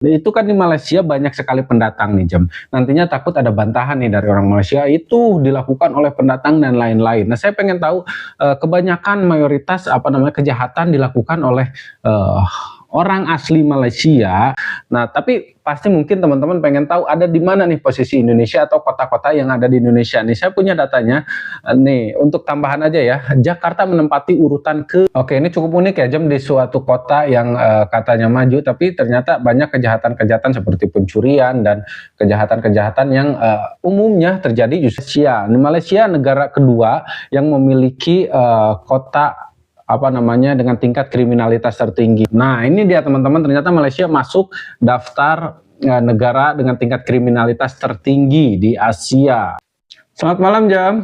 Itu kan di Malaysia banyak sekali pendatang nih Jam. Nantinya takut ada bantahan nih dari orang Malaysia itu dilakukan oleh pendatang dan lain-lain. Nah saya pengen tahu kebanyakan mayoritas kejahatan dilakukan oleh uh, orang asli Malaysia. Nah tapi pasti mungkin teman-teman pengen tahu ada di mana nih posisi Indonesia atau kota-kota yang ada di Indonesia. Nih saya punya datanya. Nih untuk tambahan aja ya, Jakarta menempati urutan Oke, ini cukup unik ya Jam, di suatu kota yang katanya maju tapi ternyata banyak kejahatan-kejahatan seperti pencurian dan kejahatan-kejahatan yang umumnya terjadi di Malaysia. Di Malaysia negara kedua yang memiliki kota dengan tingkat kriminalitas tertinggi. Nah, ini dia teman-teman, ternyata Malaysia masuk daftar negara dengan tingkat kriminalitas tertinggi di Asia. Selamat malam Jam.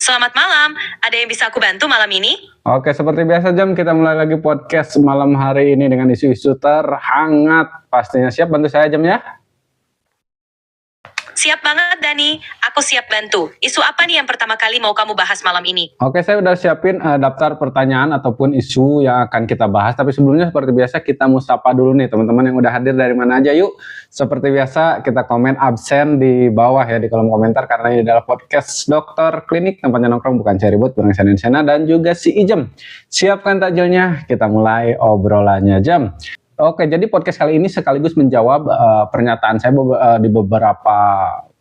Selamat malam, ada yang bisa aku bantu malam ini? Oke, seperti biasa Jam, kita mulai lagi podcast malam hari ini dengan isu-isu terhangat. Pastinya siap bantu saya Jam ya? Siap banget Dani, aku siap bantu. Isu apa nih yang pertama kali mau kamu bahas malam ini? Oke, saya udah siapin daftar pertanyaan ataupun isu yang akan kita bahas. Tapi sebelumnya seperti biasa kita mau sapa dulu nih teman-teman yang udah hadir dari mana aja yuk. Seperti biasa kita komen absen di bawah ya di kolom komentar karena ini adalah podcast dokter klinik tempatnya nongkrong bukan cari ribut bareng Sena dan juga si Ijem. Siapkan takjilnya, kita mulai obrolannya Jam. Oke, jadi podcast kali ini sekaligus menjawab pernyataan saya di beberapa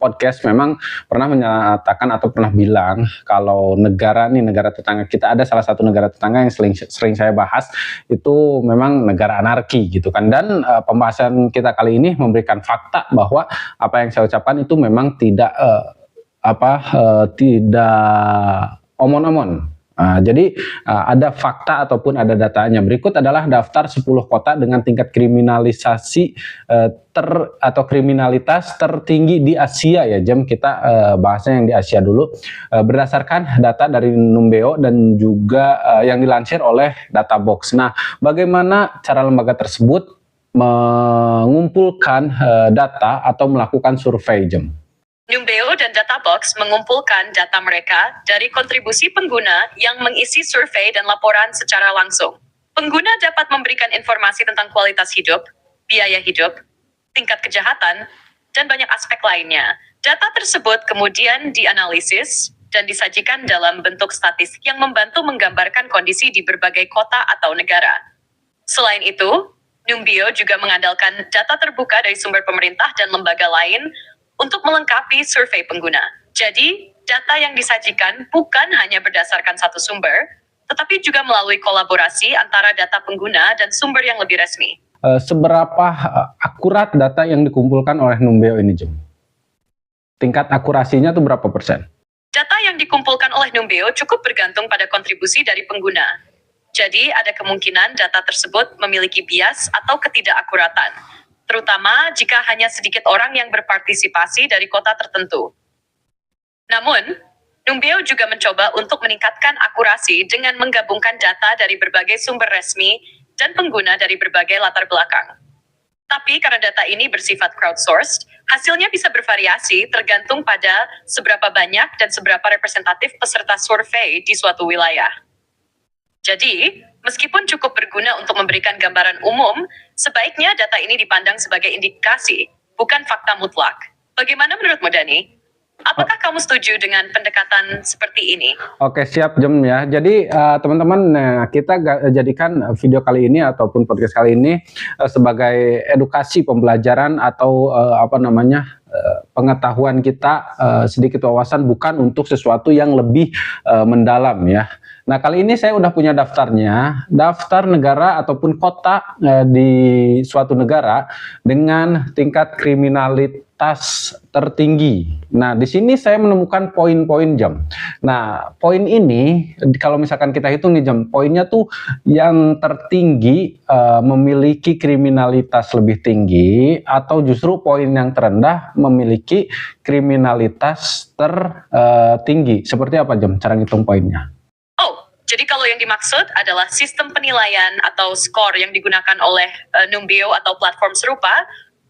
podcast memang pernah menyatakan atau pernah bilang kalau negara tetangga kita, ada salah satu negara tetangga yang sering saya bahas itu memang negara anarki gitu kan, dan pembahasan kita kali ini memberikan fakta bahwa apa yang saya ucapkan itu memang tidak tidak omon-omon. Jadi ada fakta ataupun ada datanya. Berikut adalah daftar 10 kota dengan tingkat kriminalisasi atau kriminalitas tertinggi di Asia ya Jam. Kita bahasnya yang di Asia dulu. Berdasarkan data dari Numbeo dan juga yang dilansir oleh Databox. Nah, bagaimana cara lembaga tersebut mengumpulkan data atau melakukan survei Jam? Numbeo dan Databox mengumpulkan data mereka dari kontribusi pengguna yang mengisi survei dan laporan secara langsung. Pengguna dapat memberikan informasi tentang kualitas hidup, biaya hidup, tingkat kejahatan, dan banyak aspek lainnya. Data tersebut kemudian dianalisis dan disajikan dalam bentuk statistik yang membantu menggambarkan kondisi di berbagai kota atau negara. Selain itu, Numbeo juga mengandalkan data terbuka dari sumber pemerintah dan lembaga lain untuk melengkapi survei pengguna. Jadi, data yang disajikan bukan hanya berdasarkan satu sumber, tetapi juga melalui kolaborasi antara data pengguna dan sumber yang lebih resmi. Seberapa akurat data yang dikumpulkan oleh Numbeo ini, Jum? Tingkat akurasinya tuh berapa persen? Data yang dikumpulkan oleh Numbeo cukup bergantung pada kontribusi dari pengguna. Jadi, ada kemungkinan data tersebut memiliki bias atau ketidakakuratan, terutama jika hanya sedikit orang yang berpartisipasi dari kota tertentu. Namun, Numbeo juga mencoba untuk meningkatkan akurasi dengan menggabungkan data dari berbagai sumber resmi dan pengguna dari berbagai latar belakang. Tapi karena data ini bersifat crowdsourced, hasilnya bisa bervariasi tergantung pada seberapa banyak dan seberapa representatif peserta survei di suatu wilayah. Jadi, meskipun cukup berguna untuk memberikan gambaran umum, sebaiknya data ini dipandang sebagai indikasi, bukan fakta mutlak. Bagaimana menurutmu, Dani? Apakah kamu setuju dengan pendekatan seperti ini? Oke, siap Jam ya. Jadi teman-teman, kita jadikan video kali ini ataupun podcast kali ini sebagai edukasi pembelajaran atau pengetahuan kita, sedikit wawasan, bukan untuk sesuatu yang lebih mendalam ya. Nah, kali ini saya udah punya daftarnya, daftar negara ataupun kota di suatu negara dengan tingkat kriminalitas tertinggi. Nah, di sini saya menemukan poin-poin Jam. Nah, poin ini kalau misalkan kita hitung nih Jam, poinnya tuh yang tertinggi memiliki kriminalitas lebih tinggi atau justru poin yang terendah memiliki kriminalitas tertinggi. Seperti apa Jam cara ngitung poinnya? Jadi kalau yang dimaksud adalah sistem penilaian atau skor yang digunakan oleh Numbeo atau platform serupa,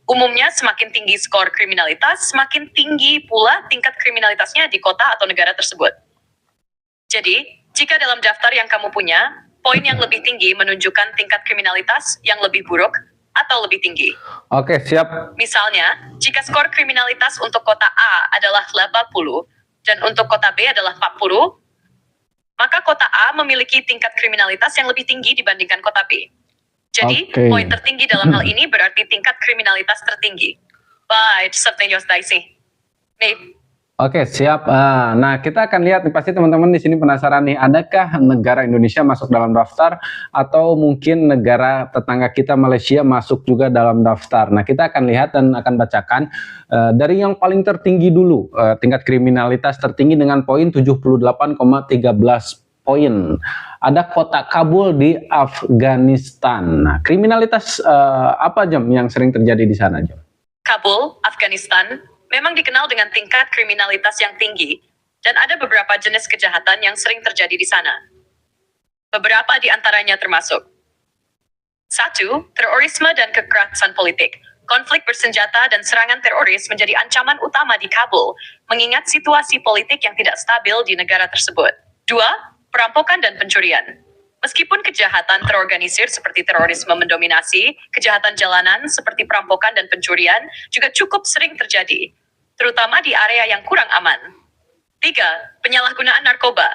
umumnya semakin tinggi skor kriminalitas, semakin tinggi pula tingkat kriminalitasnya di kota atau negara tersebut. Jadi, jika dalam daftar yang kamu punya, poin yang lebih tinggi menunjukkan tingkat kriminalitas yang lebih buruk, atau lebih tinggi. Oke, siap. Misalnya, jika skor kriminalitas untuk kota A adalah 80 dan untuk kota B adalah 40, maka kota A memiliki tingkat kriminalitas yang lebih tinggi dibandingkan kota B. Jadi, Oke. poin tertinggi dalam hal ini berarti tingkat kriminalitas tertinggi. Baik, sepertinya sih. Nih, Oke, siap. Nah, kita akan lihat nih, pasti teman-teman di sini penasaran nih, adakah negara Indonesia masuk dalam daftar atau mungkin negara tetangga kita Malaysia masuk juga dalam daftar. Nah, kita akan lihat dan akan bacakan dari yang paling tertinggi dulu, tingkat kriminalitas tertinggi dengan poin 78,13 poin. Ada kota Kabul di Afghanistan. Nah, kriminalitas apa Jam yang sering terjadi di sana, Jam? Kabul, Afghanistan, memang dikenal dengan tingkat kriminalitas yang tinggi, dan ada beberapa jenis kejahatan yang sering terjadi di sana. Beberapa di antaranya termasuk 1. Terorisme dan kekerasan politik. Konflik bersenjata dan serangan teroris menjadi ancaman utama di Kabul, mengingat situasi politik yang tidak stabil di negara tersebut. 2. Perampokan dan pencurian. Meskipun kejahatan terorganisir seperti terorisme mendominasi, kejahatan jalanan seperti perampokan dan pencurian juga cukup sering terjadi, terutama di area yang kurang aman. 3. Penyalahgunaan narkoba.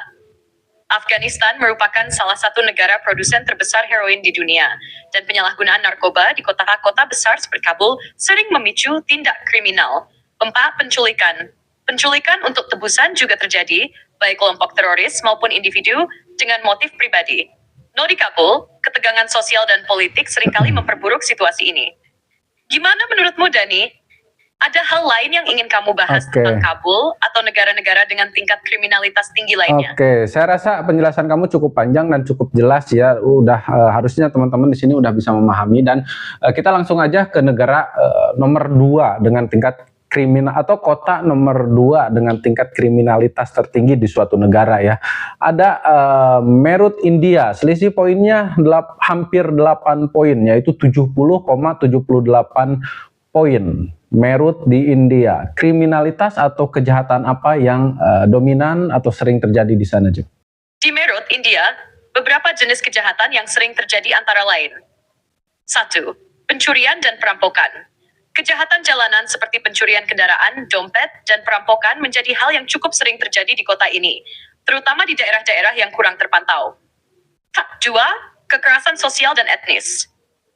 Afghanistan merupakan salah satu negara produsen terbesar heroin di dunia, dan penyalahgunaan narkoba di kota-kota besar seperti Kabul sering memicu tindak kriminal. 4. Penculikan. Penculikan untuk tebusan juga terjadi, baik kelompok teroris maupun individu dengan motif pribadi. Di Kabul, ketegangan sosial dan politik seringkali memperburuk situasi ini. Gimana menurutmu, Dani? Ada hal lain yang ingin kamu bahas tentang Kabul atau negara-negara dengan tingkat kriminalitas tinggi lainnya? Oke, saya rasa penjelasan kamu cukup panjang dan cukup jelas ya. Harusnya teman-teman di sini udah bisa memahami, dan kita langsung aja ke negara nomor 2 dengan tingkat kriminal, atau kota nomor 2 dengan tingkat kriminalitas tertinggi di suatu negara ya. Ada Meerut, India. Selisih poinnya hampir 8 poin, yaitu 70,78 poin. Meerut di India. Kriminalitas atau kejahatan apa yang dominan atau sering terjadi di sana, Jo? Di Meerut, India, beberapa jenis kejahatan yang sering terjadi antara lain. 1. Pencurian dan perampokan. Kejahatan jalanan seperti pencurian kendaraan, dompet, dan perampokan menjadi hal yang cukup sering terjadi di kota ini, terutama di daerah-daerah yang kurang terpantau. 2. Kekerasan sosial dan etnis.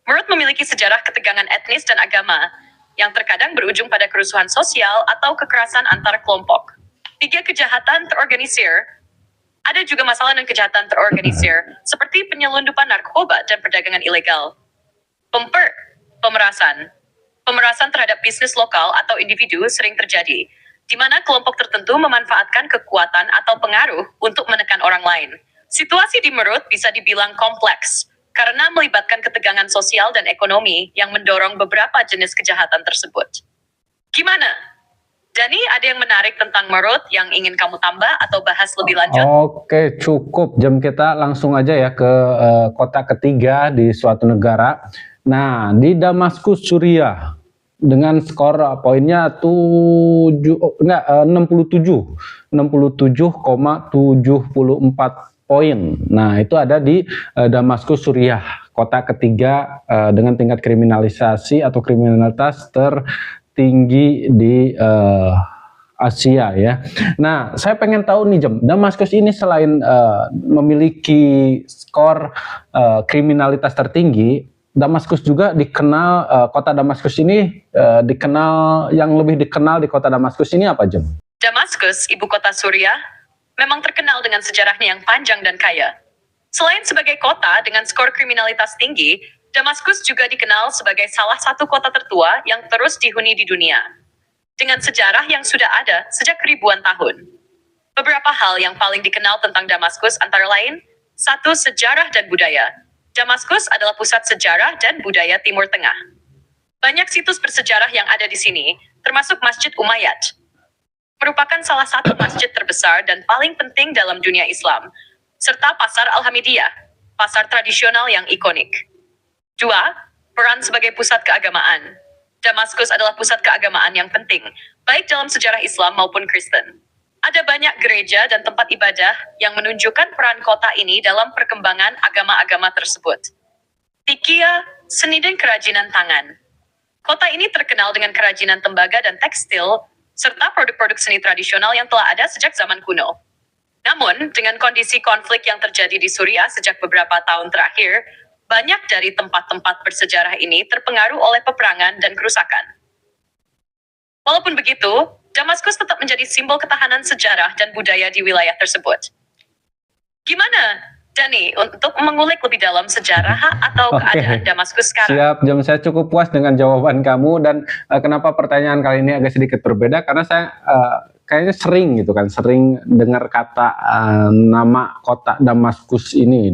Meerut memiliki sejarah ketegangan etnis dan agama, yang terkadang berujung pada kerusuhan sosial atau kekerasan antar kelompok. 3. Kejahatan terorganisir. Ada juga masalah dengan kejahatan terorganisir, seperti penyelundupan narkoba dan perdagangan ilegal. 4. Pemerasan. Pemerasan terhadap bisnis lokal atau individu sering terjadi, di mana kelompok tertentu memanfaatkan kekuatan atau pengaruh untuk menekan orang lain. Situasi di Meerut bisa dibilang kompleks, karena melibatkan ketegangan sosial dan ekonomi yang mendorong beberapa jenis kejahatan tersebut. Gimana? Dani, ada yang menarik tentang Meerut yang ingin kamu tambah atau bahas lebih lanjut? Oke, cukup. Jam kita langsung aja ya ke kota ketiga di suatu negara. Nah, di Damaskus, Suriah, dengan skor poinnya 67,74 poin. Nah, itu ada di Damaskus, Suriah, kota ketiga dengan tingkat kriminalisasi atau kriminalitas tertinggi di Asia ya. Nah, saya pengen tahu nih, Jam, Damaskus ini selain memiliki skor kriminalitas tertinggi, Damaskus juga dikenal, kota Damaskus ini yang lebih dikenal di kota Damaskus ini apa, Jam? Damaskus, ibu kota Suriah, memang terkenal dengan sejarahnya yang panjang dan kaya. Selain sebagai kota dengan skor kriminalitas tinggi, Damaskus juga dikenal sebagai salah satu kota tertua yang terus dihuni di dunia, dengan sejarah yang sudah ada sejak ribuan tahun. Beberapa hal yang paling dikenal tentang Damaskus antara lain, 1. Sejarah dan budaya. Damaskus adalah pusat sejarah dan budaya Timur Tengah. Banyak situs bersejarah yang ada di sini, termasuk Masjid Umayyad. Merupakan salah satu masjid terbesar dan paling penting dalam dunia Islam, serta Pasar Al-Hamidiyah, pasar tradisional yang ikonik. 2. Peran sebagai pusat keagamaan. Damaskus adalah pusat keagamaan yang penting, baik dalam sejarah Islam maupun Kristen. Ada banyak gereja dan tempat ibadah yang menunjukkan peran kota ini dalam perkembangan agama-agama tersebut. 3. seni dan kerajinan tangan. Kota ini terkenal dengan kerajinan tembaga dan tekstil, serta produk-produk seni tradisional yang telah ada sejak zaman kuno. Namun, dengan kondisi konflik yang terjadi di Suriah sejak beberapa tahun terakhir, banyak dari tempat-tempat bersejarah ini terpengaruh oleh peperangan dan kerusakan. Walaupun begitu, Damaskus tetap menjadi simbol ketahanan sejarah dan budaya di wilayah tersebut. Gimana, Dani, untuk mengulik lebih dalam sejarah atau keadaan Damaskus sekarang? Siap, Jom. Saya cukup puas dengan jawaban kamu, dan kenapa pertanyaan kali ini agak sedikit berbeda, karena saya kayaknya sering dengar kata nama kota Damaskus ini,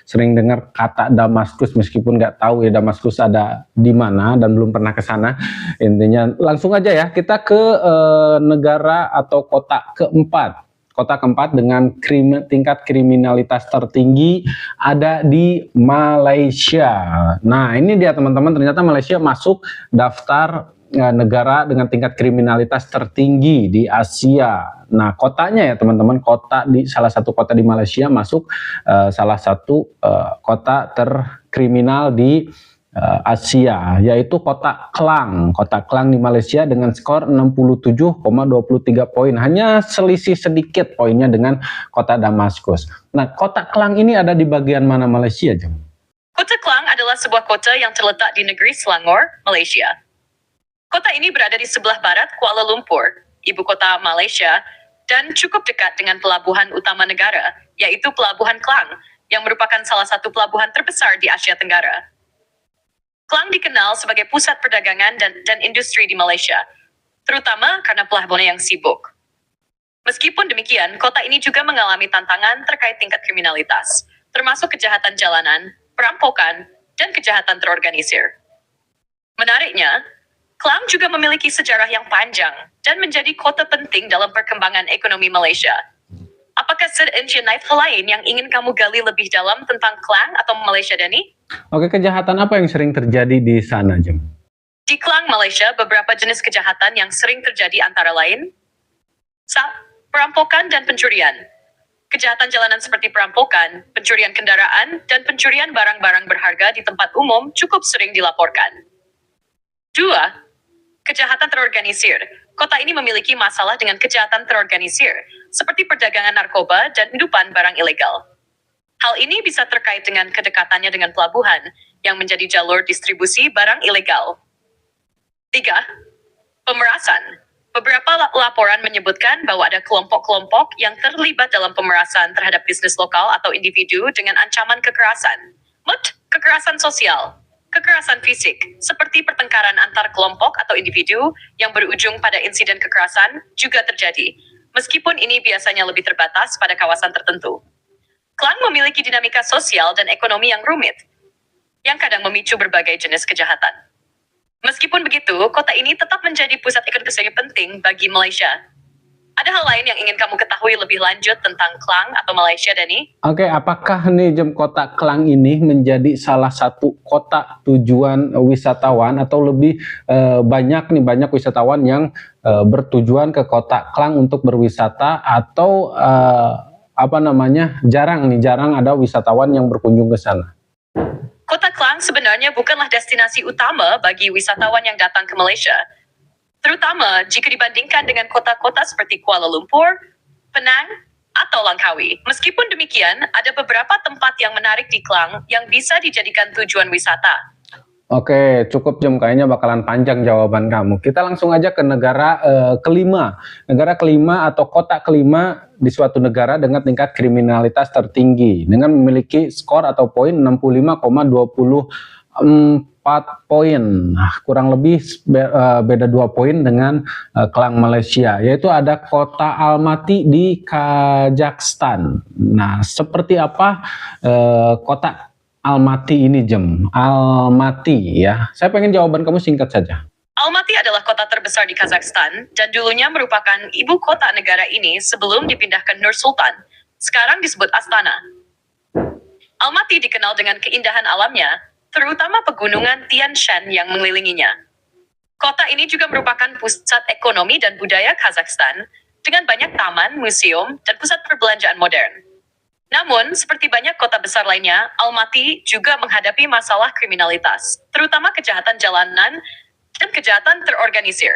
sering dengar kata Damaskus meskipun nggak tahu ya Damaskus ada di mana dan belum pernah ke sana. Intinya langsung aja ya, kita ke negara atau kota keempat. Kota keempat dengan tingkat kriminalitas tertinggi ada di Malaysia. Nah, ini dia teman-teman, ternyata Malaysia masuk daftar negara dengan tingkat kriminalitas tertinggi di Asia. Nah, kotanya ya teman-teman, salah satu kota di Malaysia masuk salah satu kota terkriminal di Asia, yaitu kota Klang. Kota Klang di Malaysia dengan skor 67,23 poin. Hanya selisih sedikit poinnya dengan kota Damaskus. Nah, kota Klang ini ada di bagian mana Malaysia, Jom? Kota Klang adalah sebuah kota yang terletak di negeri Selangor, Malaysia. Kota ini berada di sebelah barat Kuala Lumpur, ibu kota Malaysia, dan cukup dekat dengan pelabuhan utama negara, yaitu Pelabuhan Klang, yang merupakan salah satu pelabuhan terbesar di Asia Tenggara. Klang dikenal sebagai pusat perdagangan dan industri di Malaysia, terutama karena pelabuhannya yang sibuk. Meskipun demikian, kota ini juga mengalami tantangan terkait tingkat kriminalitas, termasuk kejahatan jalanan, perampokan, dan kejahatan terorganisir. Menariknya, Klang juga memiliki sejarah yang panjang dan menjadi kota penting dalam perkembangan ekonomi Malaysia. Apakah ada hal lain yang ingin kamu gali lebih dalam tentang Klang atau Malaysia, Dani? Oke, kejahatan apa yang sering terjadi di sana, Jom? Di Klang, Malaysia, beberapa jenis kejahatan yang sering terjadi antara lain perampokan dan pencurian. Kejahatan jalanan seperti perampokan, pencurian kendaraan, dan pencurian barang-barang berharga di tempat umum cukup sering dilaporkan. 2. Kejahatan terorganisir. Kota ini memiliki masalah dengan kejahatan terorganisir, seperti perdagangan narkoba dan penyeludupan barang ilegal. Hal ini bisa terkait dengan kedekatannya dengan pelabuhan, yang menjadi jalur distribusi barang ilegal. 3. Pemerasan. Beberapa laporan menyebutkan bahwa ada kelompok-kelompok yang terlibat dalam pemerasan terhadap bisnis lokal atau individu dengan ancaman kekerasan. Kekerasan sosial. Kekerasan fisik, seperti pertengkaran antar kelompok atau individu yang berujung pada insiden kekerasan, juga terjadi, meskipun ini biasanya lebih terbatas pada kawasan tertentu. Klang memiliki dinamika sosial dan ekonomi yang rumit, yang kadang memicu berbagai jenis kejahatan. Meskipun begitu, kota ini tetap menjadi pusat ekonomi penting bagi Malaysia. Ada hal lain yang ingin kamu ketahui lebih lanjut tentang Klang atau Malaysia, Dani? Oke, apakah nih Jom, kota Klang ini menjadi salah satu kota tujuan wisatawan, atau lebih banyak wisatawan yang bertujuan ke kota Klang untuk berwisata, atau jarang ada wisatawan yang berkunjung ke sana? Kota Klang sebenarnya bukanlah destinasi utama bagi wisatawan yang datang ke Malaysia, terutama jika dibandingkan dengan kota-kota seperti Kuala Lumpur, Penang, atau Langkawi. Meskipun demikian, ada beberapa tempat yang menarik di Klang yang bisa dijadikan tujuan wisata. Oke, cukup Jom, kayaknya bakalan panjang jawaban kamu. Kita langsung aja ke negara kelima. Negara kelima atau kota kelima di suatu negara dengan tingkat kriminalitas tertinggi, dengan memiliki skor atau poin 65,24 poin. Nah, kurang lebih beda 2 poin dengan Klang Malaysia, yaitu ada kota Almaty di Kazakhstan. Nah, seperti apa kota Almaty ini, Jem? Almaty ya. Saya pengen jawaban kamu singkat saja. Almaty adalah kota terbesar di Kazakhstan dan dulunya merupakan ibu kota negara ini sebelum dipindahkan Nur Sultan, sekarang disebut Astana. Almaty dikenal dengan keindahan alamnya, terutama pegunungan Tian Shan yang mengelilinginya. Kota ini juga merupakan pusat ekonomi dan budaya Kazakhstan, dengan banyak taman, museum, dan pusat perbelanjaan modern. Namun, seperti banyak kota besar lainnya, Almaty juga menghadapi masalah kriminalitas, terutama kejahatan jalanan dan kejahatan terorganisir.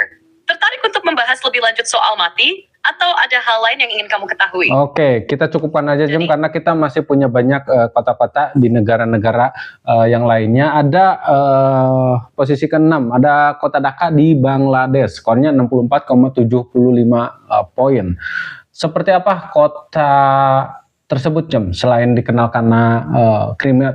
Tertarik untuk membahas lebih lanjut soal Almaty, atau ada hal lain yang ingin kamu ketahui? Oke, kita cukupkan aja Jem, karena kita masih punya banyak kota-kota di negara-negara yang lainnya. Ada posisi ke-6, ada kota Dhaka di Bangladesh, skornya 64,75 poin. Seperti apa kota tersebut Jem? Selain dikenal karena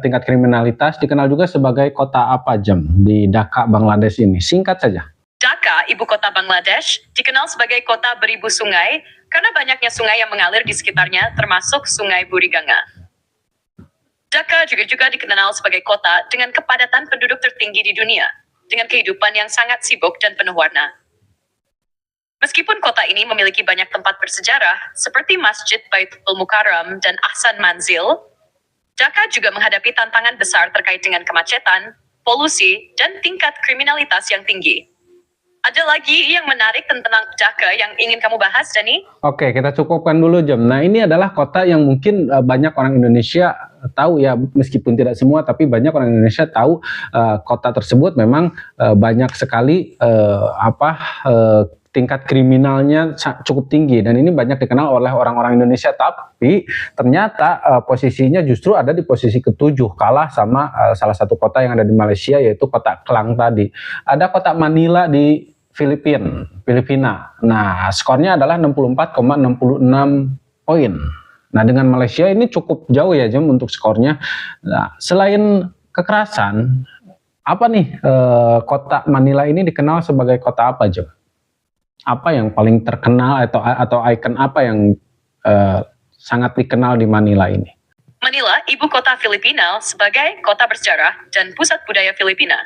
tingkat kriminalitas, dikenal juga sebagai kota apa Jem di Dhaka, Bangladesh ini? Singkat saja. Dhaka, ibu kota Bangladesh, dikenal sebagai kota beribu sungai karena banyaknya sungai yang mengalir di sekitarnya, termasuk Sungai Buriganga. Dhaka juga dikenal sebagai kota dengan kepadatan penduduk tertinggi di dunia, dengan kehidupan yang sangat sibuk dan penuh warna. Meskipun kota ini memiliki banyak tempat bersejarah, seperti Masjid Baitul Mukarram dan Ahsan Manzil, Dhaka juga menghadapi tantangan besar terkait dengan kemacetan, polusi, dan tingkat kriminalitas yang tinggi. Ada lagi yang menarik tentang Dhaka yang ingin kamu bahas, Dani? Oke, kita cukupkan dulu Jem. Nah, ini adalah kota yang mungkin banyak orang Indonesia tahu ya, meskipun tidak semua, tapi banyak orang Indonesia tahu kota tersebut memang banyak sekali tingkat kriminalnya cukup tinggi, dan ini banyak dikenal oleh orang-orang Indonesia. Tapi ternyata posisinya justru ada di posisi ke-7, kalah sama salah satu kota yang ada di Malaysia, yaitu kota Klang tadi. Ada kota Manila di Filipina. Nah, skornya adalah 64,66 poin. Nah, dengan Malaysia ini cukup jauh ya Jem untuk skornya. Nah, selain kekerasan, apa nih kota Manila ini dikenal sebagai kota apa Jem? Apa yang paling terkenal atau ikon apa yang sangat dikenal di Manila ini? Manila, ibu kota Filipina, sebagai kota bersejarah dan pusat budaya Filipina.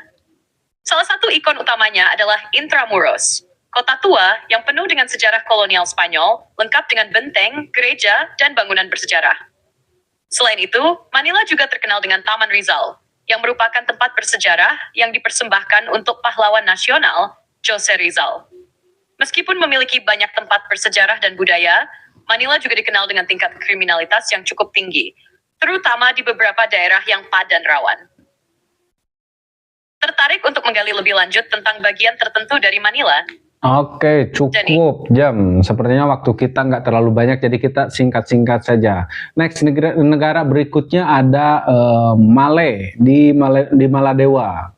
Salah satu ikon utamanya adalah Intramuros, kota tua yang penuh dengan sejarah kolonial Spanyol, lengkap dengan benteng, gereja, dan bangunan bersejarah. Selain itu, Manila juga terkenal dengan Taman Rizal, yang merupakan tempat bersejarah yang dipersembahkan untuk pahlawan nasional, Jose Rizal. Meskipun memiliki banyak tempat bersejarah dan budaya, Manila juga dikenal dengan tingkat kriminalitas yang cukup tinggi, terutama di beberapa daerah yang padan rawan. Tertarik untuk menggali lebih lanjut tentang bagian tertentu dari Manila? Oke, cukup Jam. Sepertinya waktu kita nggak terlalu banyak, jadi kita singkat-singkat saja. Next, negara berikutnya ada Malé di Maladewa.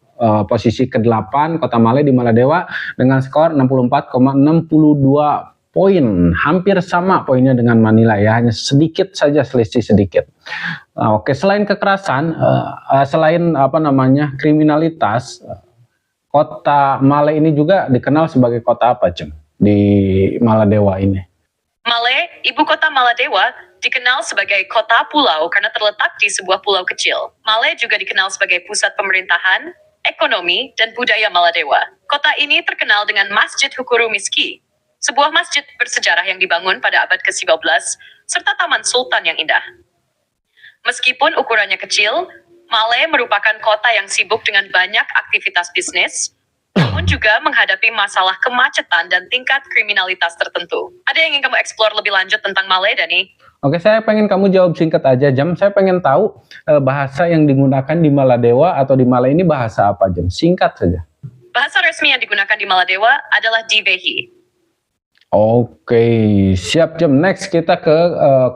Posisi ke-8, kota Malé di Maladewa dengan skor 64,62 poin, hampir sama poinnya dengan Manila ya, hanya sedikit saja selisih sedikit. Oke, selain kekerasan, selain kriminalitas, kota Malé ini juga dikenal sebagai kota apa Cem di Maladewa ini? Malé, ibu kota Maladewa, dikenal sebagai kota pulau karena terletak di sebuah pulau kecil. Malé juga dikenal sebagai pusat pemerintahan, ekonomi, dan budaya Maladewa. Kota ini terkenal dengan Masjid Hukuru Miski, sebuah masjid bersejarah yang dibangun pada abad ke-19, serta Taman Sultan yang indah. Meskipun ukurannya kecil, Malé merupakan kota yang sibuk dengan banyak aktivitas bisnis, namun juga menghadapi masalah kemacetan dan tingkat kriminalitas tertentu. Ada yang ingin kamu eksplor lebih lanjut tentang Malé, Dani? Oke, saya pengen kamu jawab singkat aja, Jam. Saya pengen tahu bahasa yang digunakan di Maladewa atau di Malé ini bahasa apa, Jam? Singkat saja. Bahasa resmi yang digunakan di Maladewa adalah Divehi. Oke, siap Jam. Next kita ke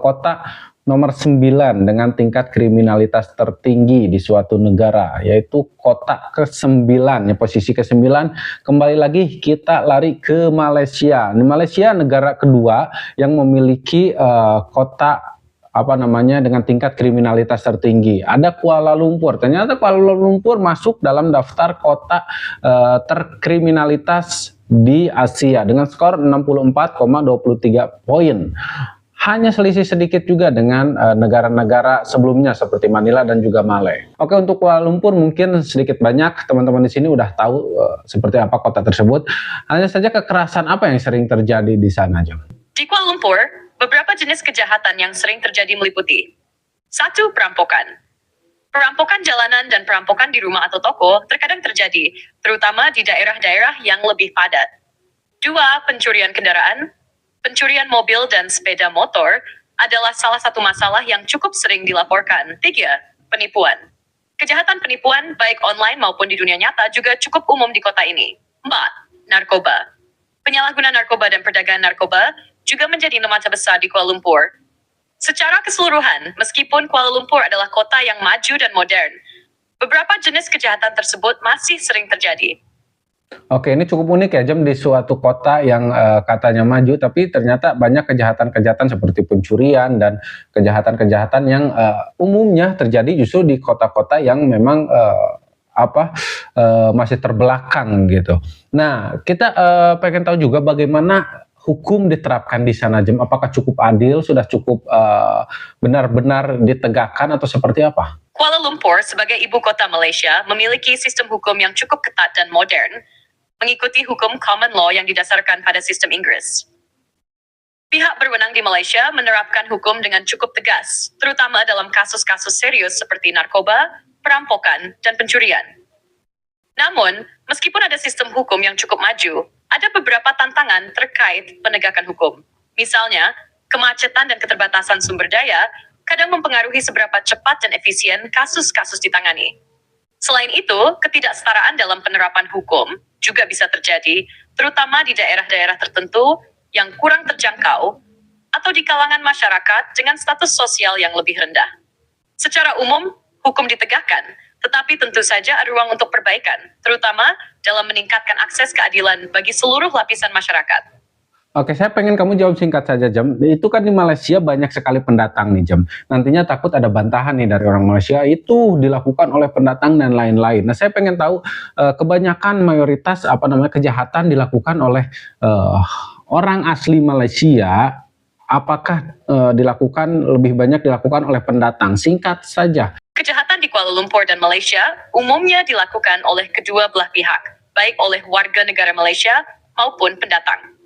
kota nomor 9 dengan tingkat kriminalitas tertinggi di suatu negara, yaitu kota ke-9, ya, posisi ke-9. Kembali lagi kita lari ke Malaysia. Di Malaysia negara kedua yang memiliki kota dengan tingkat kriminalitas tertinggi. Ada Kuala Lumpur. Ternyata Kuala Lumpur masuk dalam daftar kota terkriminalitas di Asia dengan skor 64,23 poin. Hanya selisih sedikit juga dengan negara-negara sebelumnya seperti Manila dan juga Malé. Oke, untuk Kuala Lumpur mungkin sedikit banyak teman-teman di sini udah tahu seperti apa kota tersebut. Hanya saja kekerasan apa yang sering terjadi di sana, Jam? Di Kuala Lumpur, beberapa jenis kejahatan yang sering terjadi meliputi 1. Perampokan. Perampokan jalanan dan perampokan di rumah atau toko terkadang terjadi, terutama di daerah-daerah yang lebih padat. 2. Pencurian kendaraan. Pencurian mobil dan sepeda motor adalah salah satu masalah yang cukup sering dilaporkan. 3. Penipuan. Kejahatan penipuan baik online maupun di dunia nyata juga cukup umum di kota ini. 4. Narkoba. Penyalahgunaan narkoba dan perdagangan narkoba juga menjadi mata besar di Kuala Lumpur. Secara keseluruhan, meskipun Kuala Lumpur adalah kota yang maju dan modern, beberapa jenis kejahatan tersebut masih sering terjadi. Oke, ini cukup unik ya, Jem, di suatu kota yang katanya maju, tapi ternyata banyak kejahatan-kejahatan seperti pencurian dan kejahatan-kejahatan yang umumnya terjadi justru di kota-kota yang memang masih terbelakang gitu. Nah, kita pengen tahu juga bagaimana hukum diterapkan di sana, Jem. Apakah cukup adil, sudah cukup benar-benar ditegakkan atau seperti apa? Kuala Lumpur sebagai ibu kota Malaysia memiliki sistem hukum yang cukup ketat dan modern, mengikuti hukum common law yang didasarkan pada sistem Inggris. Pihak berwenang di Malaysia menerapkan hukum dengan cukup tegas, terutama dalam kasus-kasus serius seperti narkoba, perampokan, dan pencurian. Namun, meskipun ada sistem hukum yang cukup maju, ada beberapa tantangan terkait penegakan hukum. Misalnya, kemacetan dan keterbatasan sumber daya kadang mempengaruhi seberapa cepat dan efisien kasus-kasus ditangani. Selain itu, ketidaksetaraan dalam penerapan hukum juga bisa terjadi, terutama di daerah-daerah tertentu yang kurang terjangkau atau di kalangan masyarakat dengan status sosial yang lebih rendah. Secara umum, hukum ditegakkan, tetapi tentu saja ada ruang untuk perbaikan, terutama dalam meningkatkan akses keadilan bagi seluruh lapisan masyarakat. Oke, saya pengen kamu jawab singkat saja, Jam. Itu kan di Malaysia banyak sekali pendatang nih, Jam. Nantinya takut ada bantahan nih dari orang Malaysia, itu dilakukan oleh pendatang dan lain-lain. Nah, saya pengen tahu kebanyakan mayoritas kejahatan dilakukan oleh orang asli Malaysia. Apakah lebih banyak dilakukan oleh pendatang? Singkat saja. Kejahatan di Kuala Lumpur dan Malaysia umumnya dilakukan oleh kedua belah pihak, baik oleh warga negara Malaysia maupun pendatang.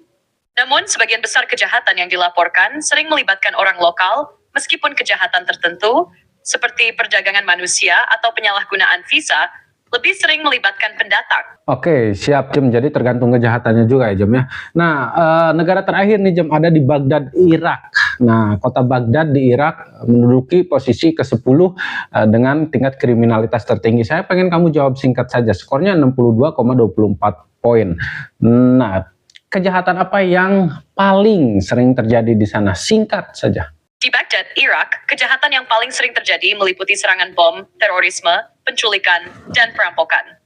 Namun, sebagian besar kejahatan yang dilaporkan sering melibatkan orang lokal, meskipun kejahatan tertentu, seperti perdagangan manusia atau penyalahgunaan visa, lebih sering melibatkan pendatang. Oke, siap, Jem. Jadi tergantung kejahatannya juga ya, Jem ya. Nah, negara terakhir nih, Jem, ada di Baghdad, Irak. Nah, kota Baghdad di Irak menduduki posisi ke-10 dengan tingkat kriminalitas tertinggi. Saya pengen kamu jawab singkat saja. Skornya 62,24 poin. Nah, kejahatan apa yang paling sering terjadi di sana? Singkat saja. Di Baghdad, Irak, kejahatan yang paling sering terjadi meliputi serangan bom, terorisme, penculikan, dan perampokan.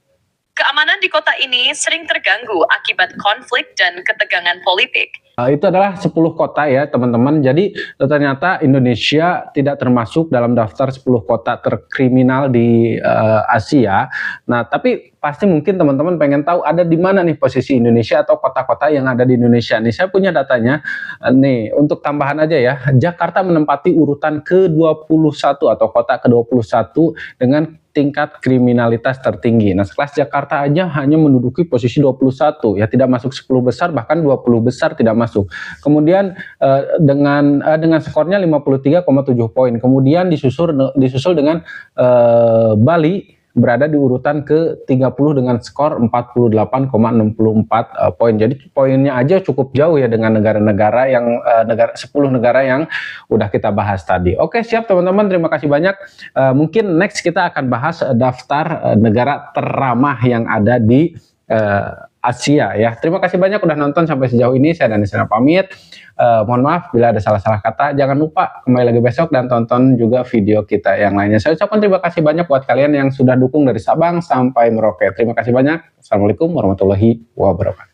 Keamanan di kota ini sering terganggu akibat konflik dan ketegangan politik. Itu adalah 10 kota ya, teman-teman. Jadi ternyata Indonesia tidak termasuk dalam daftar 10 kota terkriminal di Asia. Nah, tapi pasti mungkin teman-teman pengen tahu ada di mana nih posisi Indonesia atau kota-kota yang ada di Indonesia. Nih, saya punya datanya. Nih, untuk tambahan aja ya. Jakarta menempati urutan ke-21 atau kota ke-21 dengan tingkat kriminalitas tertinggi. Nah, sekelas Jakarta aja hanya menduduki posisi 21, ya tidak masuk 10 besar, bahkan 20 besar tidak masuk. Kemudian dengan skornya 53,7 poin. Kemudian disusul dengan Bali berada di urutan ke-30 dengan skor 48,64 poin. Jadi poinnya aja cukup jauh ya dengan negara-negara yang 10 negara yang udah kita bahas tadi. Oke, siap teman-teman, terima kasih banyak. Mungkin next kita akan bahas daftar negara terramah yang ada di Asia ya. Terima kasih banyak udah nonton sampai sejauh ini. Saya Dani Sena pamit. Mohon maaf bila ada salah-salah kata. Jangan lupa kembali lagi besok dan tonton juga video kita yang lainnya. Saya ucapkan terima kasih banyak buat kalian yang sudah dukung dari Sabang sampai Merauke. Terima kasih banyak. Assalamualaikum warahmatullahi wabarakatuh.